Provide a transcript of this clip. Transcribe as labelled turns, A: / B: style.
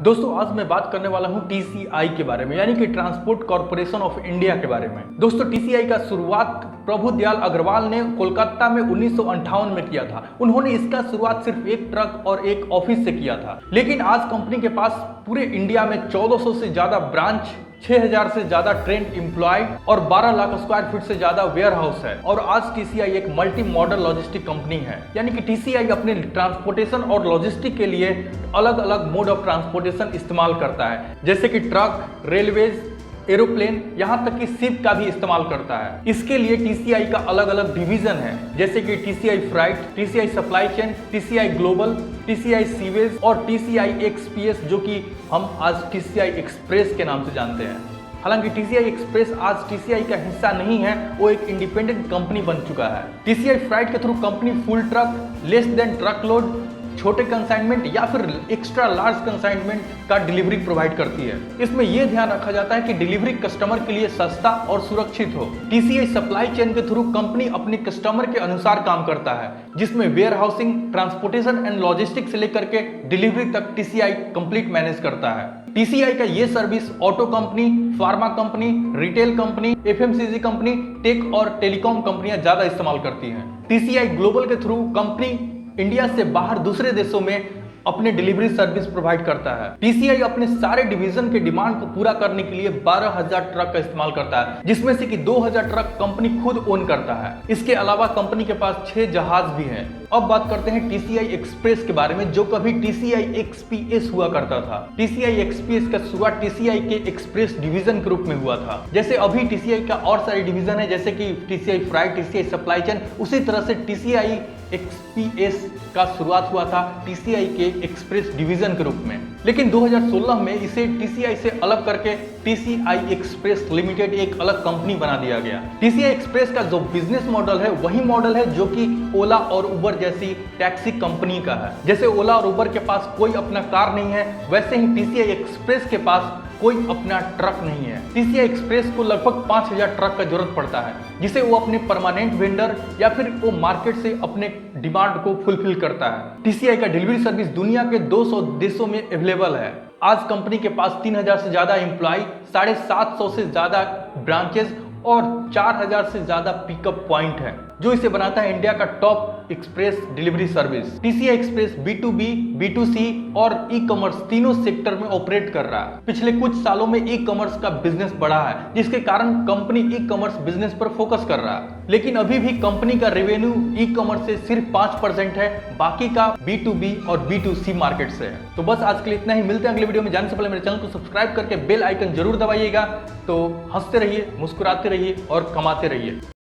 A: दोस्तों आज मैं बात करने वाला हूं टीसीआई के बारे में, यानी कि ट्रांसपोर्ट कॉर्पोरेशन ऑफ इंडिया के बारे में। दोस्तों टीसीआई का शुरुआत प्रभु दयाल अग्रवाल ने कोलकाता में 1958 में किया था। उन्होंने इसका शुरुआत सिर्फ एक ट्रक और एक ऑफिस से किया था, लेकिन आज कंपनी के पास पूरे इंडिया में 1400 से ज्यादा ब्रांच, 6000 से ज्यादा ट्रेन एम्प्लॉय और 12 लाख स्क्वायर फीट से ज्यादा वेयर हाउस है। और आज टीसीआई एक मल्टी मॉडल लॉजिस्टिक कंपनी है, यानी कि टीसीआई अपने ट्रांसपोर्टेशन और लॉजिस्टिक के लिए अलग अलग मोड ऑफ ट्रांसपोर्टेशन इस्तेमाल करता है, जैसे कि ट्रक, रेलवेज, एरोप्लेन, यहाँ तक कि शिप का भी इस्तेमाल करता है। इसके लिए टीसीआई का अलग अलग डिवीजन है, जैसे कि TCI freight, TCI supply chain, TCI global, TCI seaways और टीसीआई एक्सपीएस, जो कि हम आज टीसीआई एक्सप्रेस के नाम से जानते हैं। हालांकि टीसीआई एक्सप्रेस आज टीसीआई का हिस्सा नहीं है, वो एक इंडिपेंडेंट कंपनी बन चुका है। टीसीआई फ्राइट के through company full truck, less than truck load, छोटे कंसाइनमेंट या फिर एक्स्ट्रा लार्ज कंसाइनमेंट का डिलीवरी प्रोवाइड करती है। इसमें यह ध्यान रखा जाता है कि डिलीवरी कस्टमर के लिए सस्ता और सुरक्षित हो। टीसीआई सप्लाई चेन के थ्रू कंपनी अपने कस्टमर के अनुसार काम करता है, जिसमें warehousing, transportation and logistics से लेकर के डिलीवरी तक टीसीआई कंप्लीट मैनेज करता है। टीसीआई का ये service auto company, pharma company, retail company, FMCG company, tech और टेलीकॉम कंपनियां ज्यादा इस्तेमाल करती हैं। टीसीआई ग्लोबल के थ्रू कंपनी इंडिया से बाहर दूसरे देशों में अपने डिलीवरी सर्विस प्रोवाइड करता है। टीसीआई अपने सारे डिवीजन के डिमांड को पूरा करने के लिए 12,000 ट्रक का इस्तेमाल करता है, जिसमें से कि 2,000 ट्रक कंपनी खुद ओन करता है। इसके अलावा कंपनी के पास 6 जहाज भी हैं। अब बात करते हैं टीसीआई एक्सप्रेस के बारे में, जो कभी टीसीआई एक्सपीएस हुआ करता था। टीसीआई एक्सपीएस का शुरुआत टीसीआई के एक्सप्रेस डिवीजन के रूप में हुआ था। जैसे अभी टीसीआई का और सारे डिवीजन है, जैसे कि TCI freight, TCI supply chain, उसी तरह से टीसीआई एक्सपीएस का शुरुआत हुआ था टीसीआई के एक्सप्रेस डिवीजन के रूप में। लेकिन 2016 में इसे टीसीआई से अलग करके टीसीआई एक्सप्रेस लिमिटेड एक अलग कंपनी बना दिया गया। टीसीआई एक्सप्रेस का जो बिजनेस मॉडल है वही मॉडल है जो कि ओला और उबर जैसी टैक्सी कंपनी का है। जैसे ओला और उबर के पास कोई अपना कार नहीं है, वैसे ही टीसीआई एक्सप्रेस के पास कोई अपना ट्रक नहीं है। टीसीआई एक्सप्रेस को लगभग 5,000 ट्रक का जरूरत पड़ता है, जिसे वो अपने परमानेंट वेंडर या फिर वो मार्केट से अपने डिमांड को फुलफिल करता है। टीसीआई का डिलीवरी सर्विस दुनिया के 200 देशों में अवेलेबल है। आज कंपनी के पास 3,000 से ज्यादा एम्प्लॉय, 750 से ज्यादा ब्रांचेस और 4,000 से ज्यादा पिकअप पॉइंट है, जो इसे बनाता है इंडिया का top express delivery service. TCI express B2B, B2C और ई कॉमर्स तीनों सेक्टर में ऑपरेट कर रहा है। पिछले कुछ सालों में ई कॉमर्स का बिजनेस बढ़ा है, जिसके कारण कंपनी ई कॉमर्स बिजनेस पर फोकस कर रहा है। लेकिन अभी भी कंपनी का रेवेन्यू ई कॉमर्स से सिर्फ 5% है, बाकी का B2B और B2C मार्केट से है। तो बस आज के लिए इतना ही। मिलते हैं अगले वीडियो में। जाने से पहले मेरे चैनल को सब्सक्राइब करके बेल आइकन जरूर दबाइएगा। तो हंसते रहिए, मुस्कुराते रहिए और कमाते रहिए।